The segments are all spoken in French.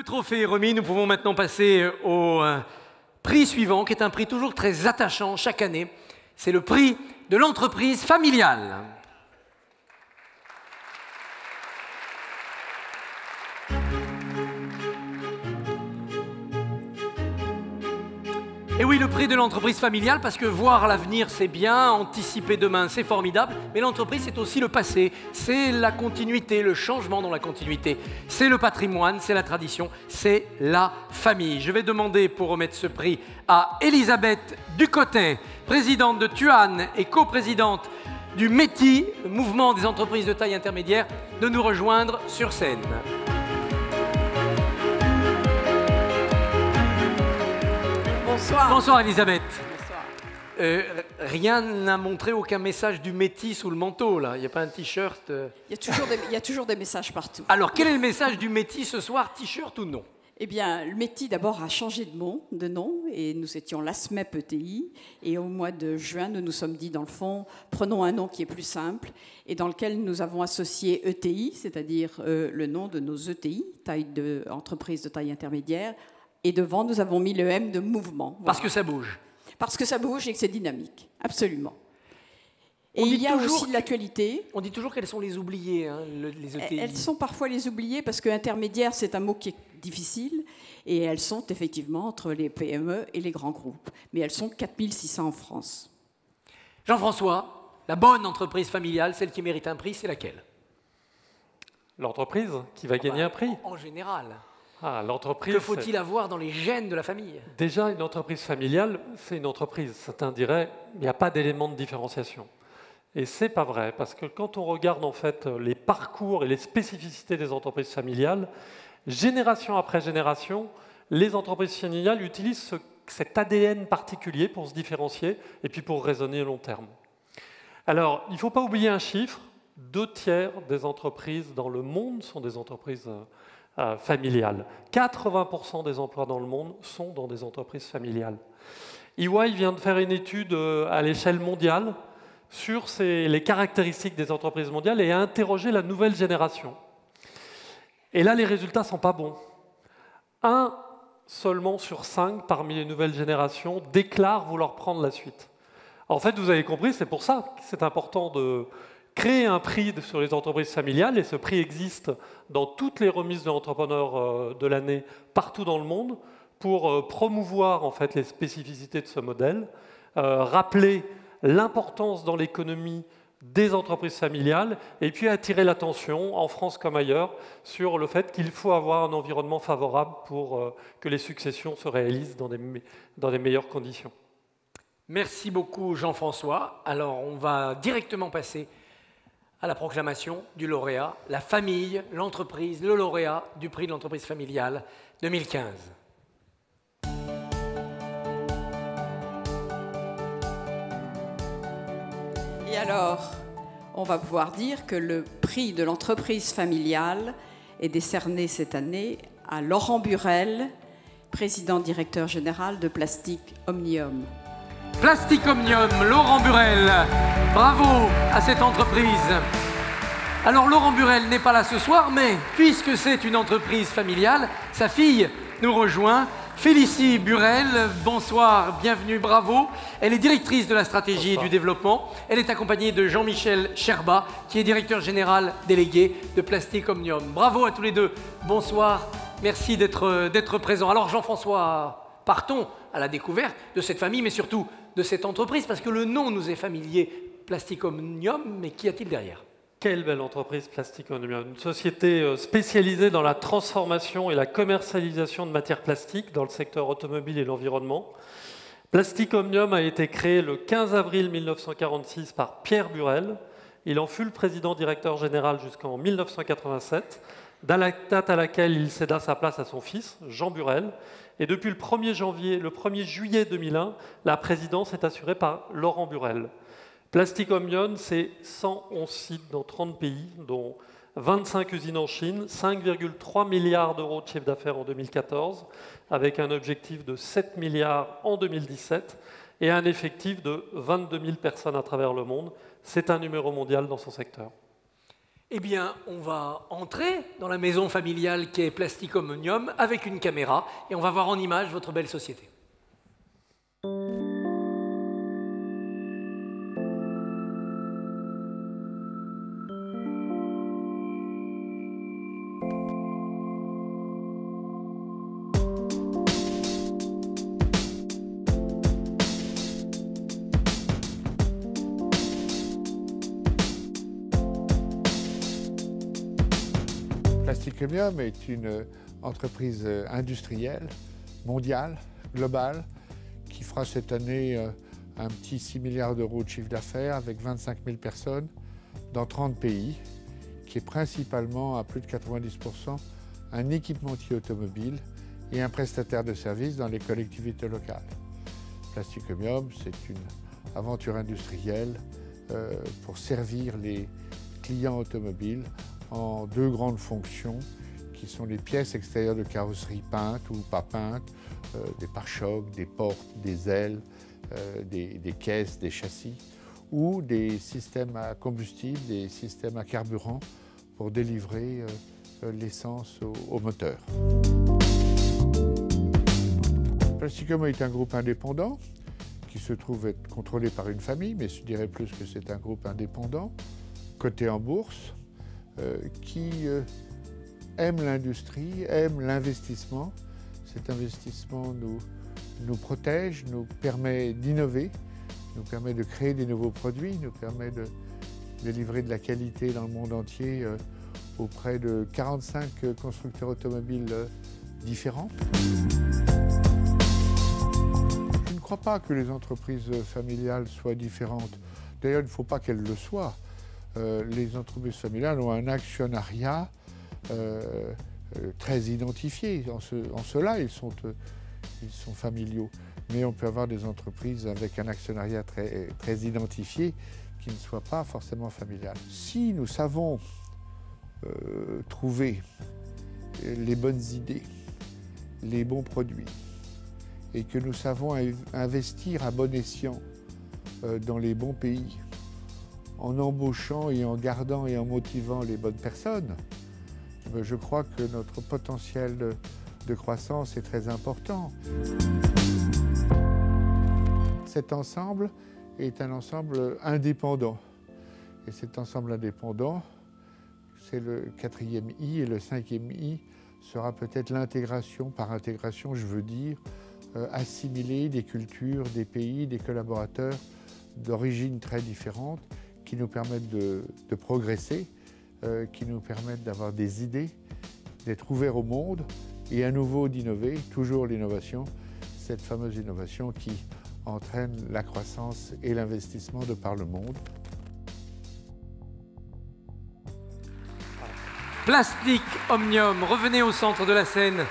trophée est remis, nous pouvons maintenant passer au prix suivant, qui est un prix toujours très attachant chaque année. C'est le prix de l'entreprise familiale. Et oui, le prix de l'entreprise familiale, parce que voir l'avenir, c'est bien, anticiper demain, c'est formidable, mais l'entreprise, c'est aussi le passé, c'est la continuité, le changement dans la continuité, c'est le patrimoine, c'est la tradition, c'est la famille. Je vais demander pour remettre ce prix à Elisabeth Ducotet, présidente de Tuan et coprésidente du METI, le mouvement des entreprises de taille intermédiaire, de nous rejoindre sur scène. Bonsoir. Bonsoir Elisabeth. Bonsoir. Rien n'a montré aucun message du METI sous le manteau, là. Il n'y a pas un t-shirt Il y a toujours des messages partout. Alors, quel est le message du METI ce soir, t-shirt ou non? Eh bien, le METI d'abord a changé de nom et nous étions l'ASMEP ETI. Et au mois de juin, nous nous sommes dit, dans le fond, prenons un nom qui est plus simple et dans lequel nous avons associé ETI, c'est-à-dire le nom de nos ETI, entreprises de taille intermédiaire. Et devant, nous avons mis le M de mouvement. Voilà. Parce que ça bouge. Parce que ça bouge et que c'est dynamique, absolument. Et il y a aussi de l'actualité. On dit toujours qu'elles sont les oubliées, hein, les ETI. Elles sont parfois les oubliées parce que intermédiaire, c'est un mot qui est difficile. Et elles sont effectivement entre les PME et les grands groupes. Mais elles sont 4600 en France. Jean-François, la bonne entreprise familiale, celle qui mérite un prix, c'est laquelle? L'entreprise qui va gagner un prix. En général. Ah, l'entreprise. Que faut-il avoir dans les gènes de la famille? Déjà, une entreprise familiale, c'est une entreprise. Certains diraient, il n'y a pas d'élément de différenciation. Et c'est pas vrai, parce que quand on regarde en fait les parcours et les spécificités des entreprises familiales, génération après génération, les entreprises familiales utilisent cet ADN particulier pour se différencier et puis pour raisonner à long terme. Alors, il ne faut pas oublier un chiffre, 2/3 des entreprises dans le monde sont des entreprises familiales. 80% des emplois dans le monde sont dans des entreprises familiales. EY vient de faire une étude à l'échelle mondiale sur les caractéristiques des entreprises mondiales et a interrogé la nouvelle génération. Et là, les résultats ne sont pas bons. Un seulement sur 5 parmi les nouvelles générations déclarent vouloir prendre la suite. En fait, vous avez compris, c'est pour ça que c'est important de créer un prix sur les entreprises familiales, et ce prix existe dans toutes les remises de l'entrepreneur de l'année partout dans le monde, pour promouvoir en fait les spécificités de ce modèle, rappeler l'importance dans l'économie des entreprises familiales, et puis attirer l'attention, en France comme ailleurs, sur le fait qu'il faut avoir un environnement favorable pour que les successions se réalisent dans des meilleures conditions. Merci beaucoup Jean-François. Alors, on va directement passer à la proclamation du lauréat, la famille, l'entreprise, le lauréat du prix de l'entreprise familiale 2015. Et alors, on va pouvoir dire que le prix de l'entreprise familiale est décerné cette année à Laurent Burel, président-directeur général de Plastic Omnium. Plastic Omnium, Laurent Burel, bravo à cette entreprise. Alors Laurent Burel n'est pas là ce soir, mais puisque c'est une entreprise familiale, sa fille nous rejoint. Félicie Burel, bonsoir, bienvenue, bravo. Elle est directrice de la stratégie et du développement. Elle est accompagnée de Jean-Michel Sherba, qui est directeur général délégué de Plastic Omnium. Bravo à tous les deux, bonsoir, merci d'être présents. Alors Jean-François, partons à la découverte de cette famille, mais surtout de cette entreprise, parce que le nom nous est familier, Plastic Omnium, mais qu'y a-t-il derrière? Quelle belle entreprise, Plastic Omnium, une société spécialisée dans la transformation et la commercialisation de matières plastiques dans le secteur automobile et l'environnement. Plastic Omnium a été créé le 15 avril 1946 par Pierre Burel. Il en fut le président-directeur général jusqu'en 1987, date à laquelle il céda sa place à son fils, Jean Burel. Et depuis le 1er juillet 2001, la présidence est assurée par Laurent Burel. Plastic Omnium, c'est 111 sites dans 30 pays, dont 25 usines en Chine, 5,3 milliards d'euros de chiffre d'affaires en 2014, avec un objectif de 7 milliards en 2017, et un effectif de 22 000 personnes à travers le monde. C'est un numéro mondial dans son secteur. Eh bien, on va entrer dans la maison familiale qui est Plastic Omnium avec une caméra et on va voir en image votre belle société. Plastic Omnium est une entreprise industrielle, mondiale, globale, qui fera cette année un petit 6 milliards d'euros de chiffre d'affaires avec 25 000 personnes dans 30 pays, qui est principalement à plus de 90% un équipementier automobile et un prestataire de services dans les collectivités locales. Plastic Omnium, c'est une aventure industrielle pour servir les clients automobiles en deux grandes fonctions qui sont les pièces extérieures de carrosserie peintes ou pas peintes, des pare-chocs, des portes, des ailes, des caisses, des châssis, ou des systèmes à combustible, des systèmes à carburant pour délivrer l'essence au moteur. Plastic Omnium est un groupe indépendant qui se trouve être contrôlé par une famille, mais je dirais plus que c'est un groupe indépendant, coté en bourse, qui aime l'industrie, aime l'investissement. Cet investissement nous protège, nous permet d'innover, nous permet de créer des nouveaux produits, nous permet de livrer de la qualité dans le monde entier auprès de 45 constructeurs automobiles différents. Je ne crois pas que les entreprises familiales soient différentes. D'ailleurs, il ne faut pas qu'elles le soient. Les entreprises familiales ont un actionnariat très identifié. En cela, ils sont familiaux. Mais on peut avoir des entreprises avec un actionnariat très identifié qui ne soit pas forcément familial. Si nous savons trouver les bonnes idées, les bons produits, et que nous savons investir à bon escient dans les bons pays, en embauchant et en gardant et en motivant les bonnes personnes, je crois que notre potentiel de croissance est très important. Cet ensemble est un ensemble indépendant. Et cet ensemble indépendant, c'est le 4e I, et le 5e I sera peut-être l'intégration. Par intégration, je veux dire assimiler des cultures, des pays, des collaborateurs d'origines très différentes, qui nous permettent de progresser, qui nous permettent d'avoir des idées, d'être ouverts au monde et à nouveau d'innover, toujours l'innovation, cette fameuse innovation qui entraîne la croissance et l'investissement de par le monde. Plastic Omnium, revenez au centre de la scène.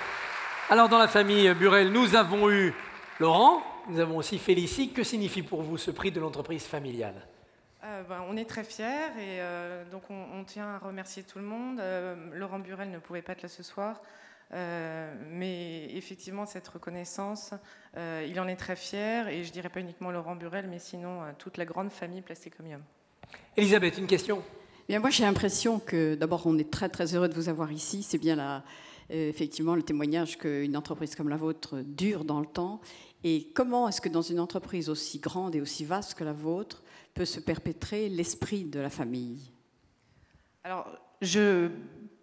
Alors dans la famille Burel, nous avons eu Laurent, nous avons aussi Félicie. Que signifie pour vous ce prix de l'entreprise familiale ? On est très fiers et donc on tient à remercier tout le monde. Laurent Burel ne pouvait pas être là ce soir, mais effectivement cette reconnaissance, il en est très fier, et je dirais pas uniquement Laurent Burel, mais sinon toute la grande famille Plastic Omnium. Elisabeth, une question ? Bien, moi j'ai l'impression que d'abord on est très très heureux de vous avoir ici. C'est bien effectivement le témoignage qu'une entreprise comme la vôtre dure dans le temps. Et comment est-ce que dans une entreprise aussi grande et aussi vaste que la vôtre peut se perpétrer l'esprit de la famille ? Alors,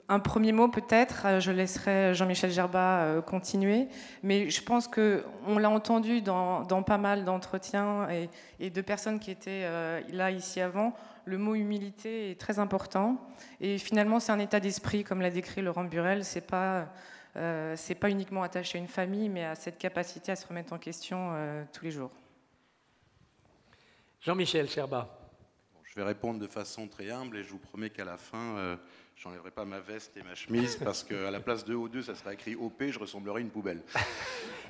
un premier mot peut-être, je laisserai Jean-Michel Gerba continuer, mais je pense qu'on l'a entendu dans pas mal d'entretiens et de personnes qui étaient là ici avant, le mot humilité est très important, et finalement c'est un état d'esprit, comme l'a décrit Laurent Burel, c'est pas uniquement attaché à une famille, mais à cette capacité à se remettre en question tous les jours. Jean-Michel Gerba. Je vais répondre de façon très humble et je vous promets qu'à la fin, je n'enlèverai pas ma veste et ma chemise parce qu'à la place de O2, ça sera écrit OP, je ressemblerai à une poubelle.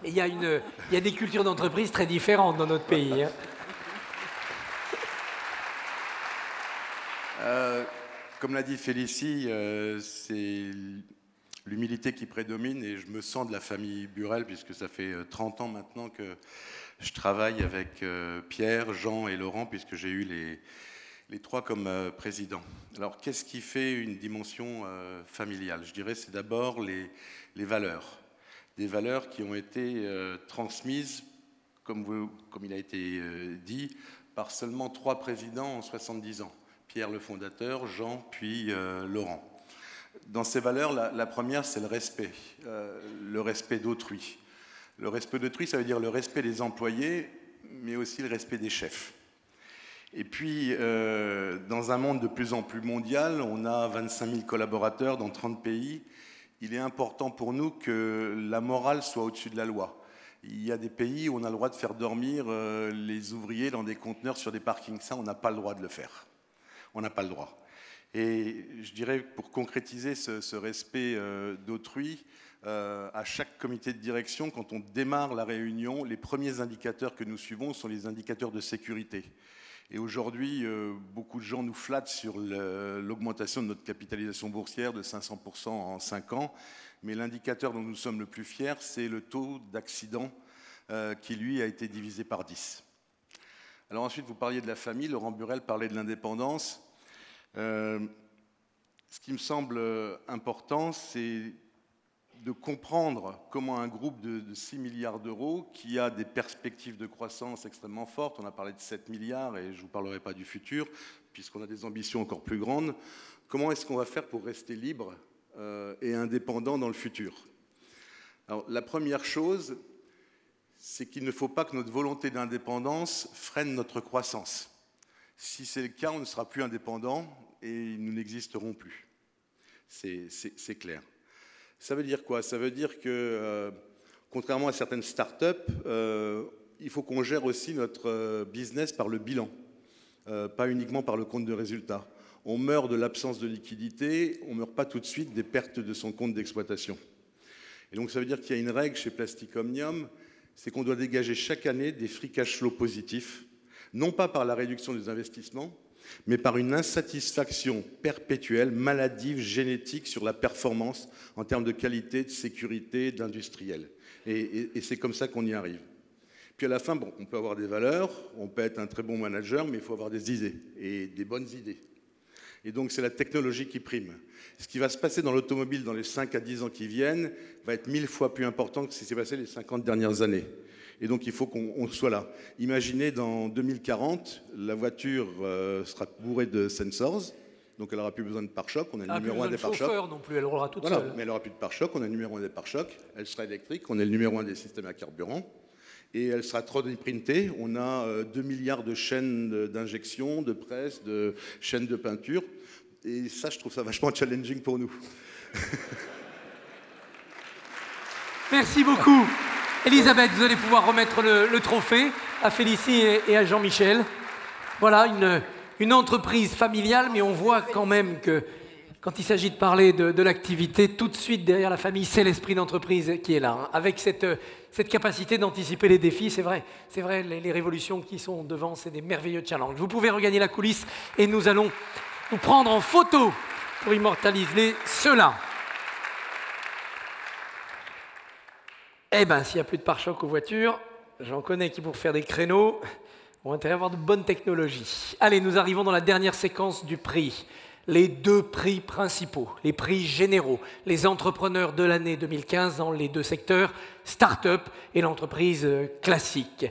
Et il y a des cultures d'entreprise très différentes dans notre pays. Comme l'a dit Félicie, c'est l'humilité qui prédomine et je me sens de la famille Burel puisque ça fait 30 ans maintenant que je travaille avec Pierre, Jean et Laurent puisque j'ai eu les les trois comme président. Alors, qu'est-ce qui fait une dimension familiale? Je dirais c'est d'abord les valeurs. Des valeurs qui ont été transmises, comme il a été dit, par seulement 3 présidents en 70 ans. Pierre le fondateur, Jean, puis Laurent. Dans ces valeurs, la première, c'est le respect d'autrui. Le respect d'autrui, ça veut dire le respect des employés, mais aussi le respect des chefs. Et puis, dans un monde de plus en plus mondial, on a 25 000 collaborateurs dans 30 pays. Il est important pour nous que la morale soit au-dessus de la loi. Il y a des pays où on a le droit de faire dormir les ouvriers dans des conteneurs sur des parkings. Ça, on n'a pas le droit de le faire. On n'a pas le droit. Et je dirais, pour concrétiser ce respect d'autrui, à chaque comité de direction, quand on démarre la réunion, les premiers indicateurs que nous suivons sont les indicateurs de sécurité. Et aujourd'hui, beaucoup de gens nous flattent sur l'augmentation de notre capitalisation boursière de 500% en 5 ans. Mais l'indicateur dont nous sommes le plus fiers, c'est le taux d'accident qui, lui, a été divisé par 10. Alors ensuite, vous parliez de la famille, Laurent Burelle parlait de l'indépendance. Ce qui me semble important, c'est de comprendre comment un groupe de 6 milliards d'euros, qui a des perspectives de croissance extrêmement fortes, on a parlé de 7 milliards et je ne vous parlerai pas du futur, puisqu'on a des ambitions encore plus grandes, comment est-ce qu'on va faire pour rester libre et indépendant dans le futur? Alors, la première chose, c'est qu'il ne faut pas que notre volonté d'indépendance freine notre croissance. Si c'est le cas, on ne sera plus indépendant et nous n'existerons plus. C'est clair. Ça veut dire quoi? Ça veut dire que, contrairement à certaines startups, il faut qu'on gère aussi notre business par le bilan, pas uniquement par le compte de résultat. On meurt de l'absence de liquidité, on ne meurt pas tout de suite des pertes de son compte d'exploitation. Et donc ça veut dire qu'il y a une règle chez Plastic Omnium, c'est qu'on doit dégager chaque année des free cash flow positifs, non pas par la réduction des investissements, mais par une insatisfaction perpétuelle, maladive, génétique sur la performance en termes de qualité, de sécurité, d'industriel. Et c'est comme ça qu'on y arrive. Puis à la fin, bon, on peut avoir des valeurs, on peut être un très bon manager, mais il faut avoir des idées, et des bonnes idées. Et donc c'est la technologie qui prime. Ce qui va se passer dans l'automobile dans les 5 à 10 ans qui viennent va être 1000 fois plus important que ce qui s'est passé les 50 dernières années. Et donc, il faut qu'on soit là. Imaginez, dans 2040, la voiture sera bourrée de sensors, donc elle n'aura plus besoin de pare-choc. On a le numéro 1 des pare-chocs. Chauffeur non plus, elle roulera toute seule. Seule. Mais elle n'aura plus de pare-choc, on a le numéro 1 des pare-chocs. Elle sera électrique, on a le numéro 1 des systèmes à carburant. Et elle sera 3D printée. On a 2 milliards de chaînes d'injection, de presse, de chaînes de peinture. Et ça, je trouve ça vachement challenging pour nous. Merci beaucoup. Elisabeth, vous allez pouvoir remettre le trophée à Félicie et à Jean-Michel. Voilà, une entreprise familiale, mais on voit quand même que quand il s'agit de parler de l'activité, tout de suite derrière la famille, c'est l'esprit d'entreprise qui est là. Hein, avec cette capacité d'anticiper les défis, c'est vrai, les révolutions qui sont devant, c'est des merveilleux challenges. Vous pouvez regagner la coulisse et nous allons nous prendre en photo pour immortaliser cela. Eh bien, s'il n'y a plus de pare-choc aux voitures, j'en connais qui, pour faire des créneaux, ont intérêt à avoir de bonnes technologies. Allez, nous arrivons dans la dernière séquence du prix. Les 2 prix principaux, les prix généraux, les entrepreneurs de l'année 2015 dans les 2 secteurs, start-up et l'entreprise classique.